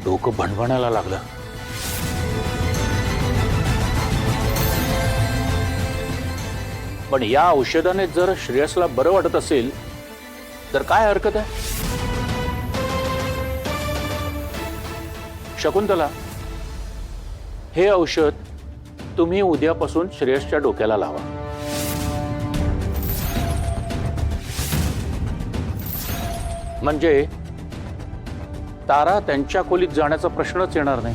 डोकं भणभणायला लागलं. पण या औषधाने जर श्रेयसला बरं वाटत असेल तर काय हरकत आहे? शकुंतला, हे औषध तुम्ही उद्यापासून श्रेयसच्या डोक्याला लावा. म्हणजे तारा त्यांच्या खोलीत जाण्याचा प्रश्नच येणार नाही.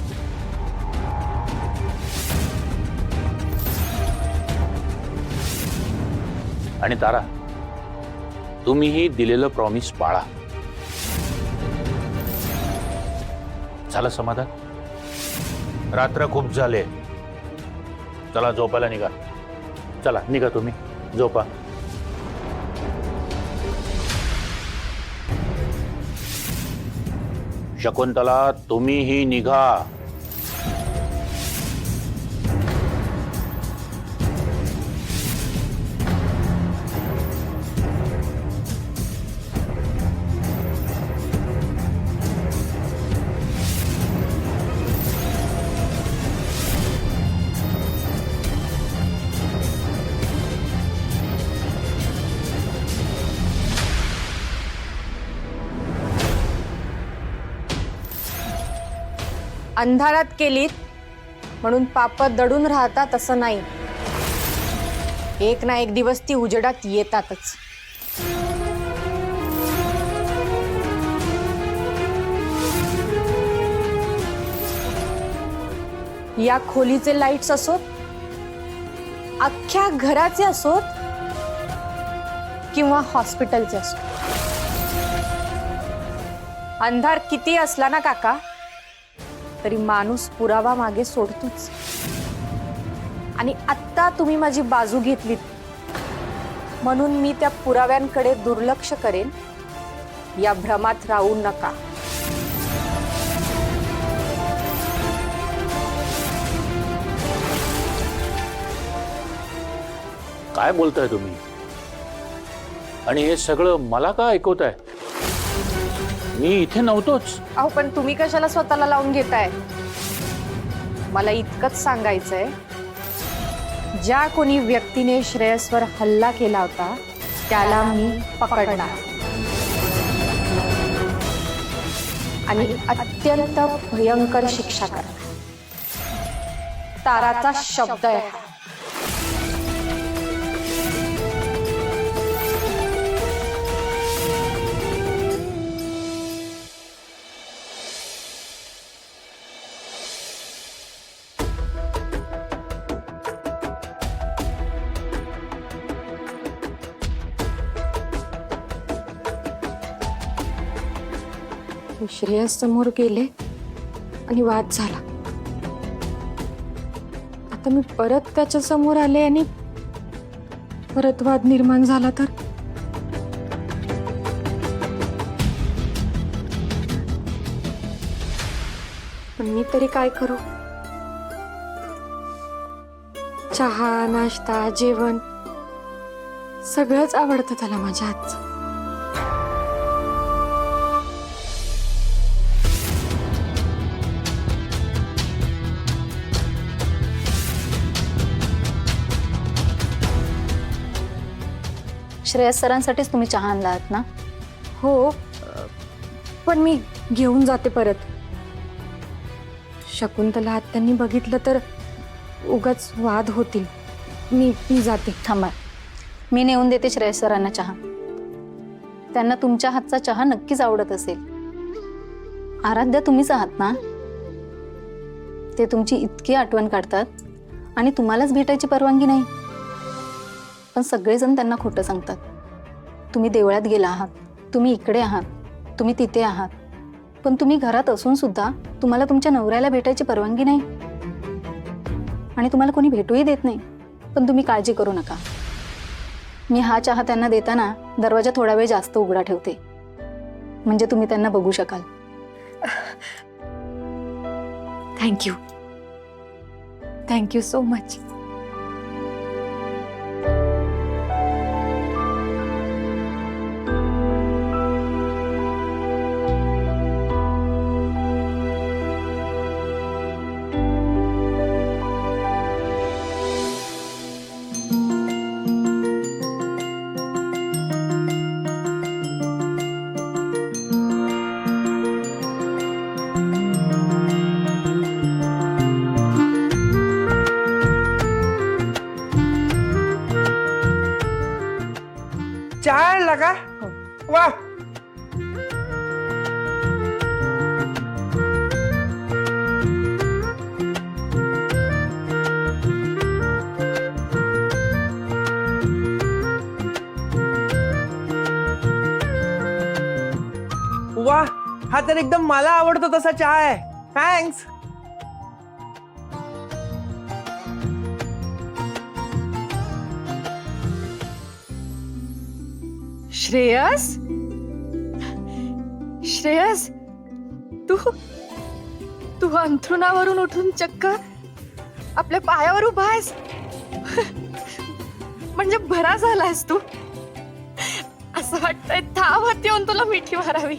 आणि तारा, तुम्हीही दिलेलं प्रॉमिस पाळा. झालं समाधान? रात्र खूप झाले, चला झोपायला निघा. चला निघा, तुम्ही झोपा. शकुंतला, तुम्हीही निघा. अंधारात केलीत म्हणून पाप दडून राहतात असं नाही. एक ना एक दिवस ती उजेडात येतातच. या खोलीचे लाईट्स असोत, अख्ख्या घराचे असोत किंवा हॉस्पिटलचे असोत, अंधार किती असला ना काका तरी माणूस पुरावा मागे सोडतोच. आणि आत्ता तुम्ही माझी बाजू घेतलीत म्हणून मी त्या पुराव्यांकडे दुर्लक्ष करेन या भ्रमात राहू नका. काय बोलताय तुम्ही? आणि हे सगळं मला का ऐकवताय? मी इथे नव्हतोच. अहो, पण तुम्ही कशाला स्वतःला लावून घेताय? मला इतकंच सांगायचंय, ज्या कोणी व्यक्तीने श्रेयसवर हल्ला केला होता त्याला मी पकडणार आणि अत्यंत भयंकर शिक्षा करणार. ताराचा शब्द आहे हा. श्रेयस समोर गेले आणि वाद झाला. आता मी परत त्याच्या समोर आले आणि परत वाद निर्माण झाला तर पण मी तरी काय करू? चहा, नाश्ता, जेवण सगळंच आवडतं त्याला माझ्या हातचं. श्रेयस सरांसाठीच तुम्ही चहा आणला आहात ना? हो, पण मी घेऊन जाते परत. शकुंतला आत्यांनी बघितलं तर उगाच वाद होतील. मी जाते. थांबा, मी नेऊन देते श्रेयस सरांना चहा. त्यांना तुमच्या हातचा चहा नक्कीच आवडत असेल. आराध्या तुम्हीच आहात ना? ते तुमची इतकी आठवण काढतात आणि तुम्हालाच भेटायची परवानगी नाही. पण सगळेजण त्यांना खोटं सांगतात. तुम्ही देवळात गेला आहात, तुम्ही इकडे आहात, तुम्ही तिथे आहात, पण तुम्ही घरात असून सुद्धा तुम्हाला तुमच्या नवऱ्याला भेटायची परवानगी नाही आणि तुम्हाला कोणी भेटूही देत नाही. पण तुम्ही काळजी करू नका, मी हा चहा त्यांना देताना दरवाजा थोडा वेळ जास्त उघडा ठेवते, म्हणजे तुम्ही त्यांना बघू शकाल. थँक्यू. Thank you so much. चहा आणला का? वा, वा, हा तर एकदम मला आवडतो तसा चहा आहे. थँक्स. श्रेयस, श्रेयस, तू तू अंथरुणावरून उठून चक्क आपल्या पायावर उभा आहेस. म्हणजे बरा झालायस तू. असं वाटतंय धावत येऊन तुला मिठी मारावी.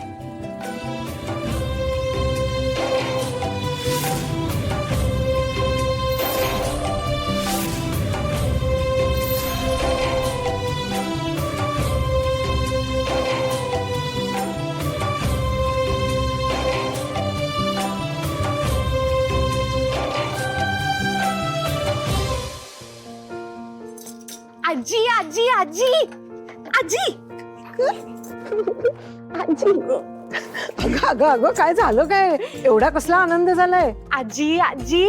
आजी आजी आजी आजी आजी, अगं अगं अगं काय झालं? काय एवढा कसला आनंद झालाय? आजी आजी,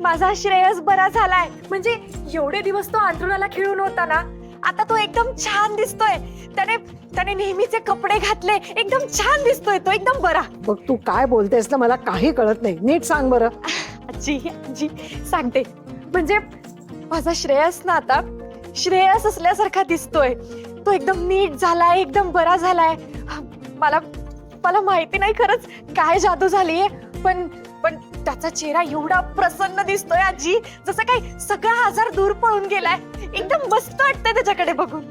माझा श्रेयस बरा झालाय. म्हणजे एवढे दिवस तो अंथरुणाला खिळून होता ना, आता तो एकदम छान दिसतोय. त्याने नेहमीचे कपडे घातले, एकदम छान दिसतोय तो, एकदम बरा. बघ तू काय बोलतेस ना, मला काही कळत नाही. नीट सांग बरं. आजी आजी सांगते. म्हणजे माझा श्रेयस ना आता श्रेयस असल्यासारखा दिसतोय. तो एकदम नीट झालाय, एकदम बरा झालाय. मला मला माहिती नाही खरंच काय जादू झालीये, पण पण त्याचा चेहरा एवढा प्रसन्न दिसतोय आजी, जसं काही सगळा आजार दूर पळून गेलाय. एकदम मस्त वाटतंय त्याच्याकडे बघून.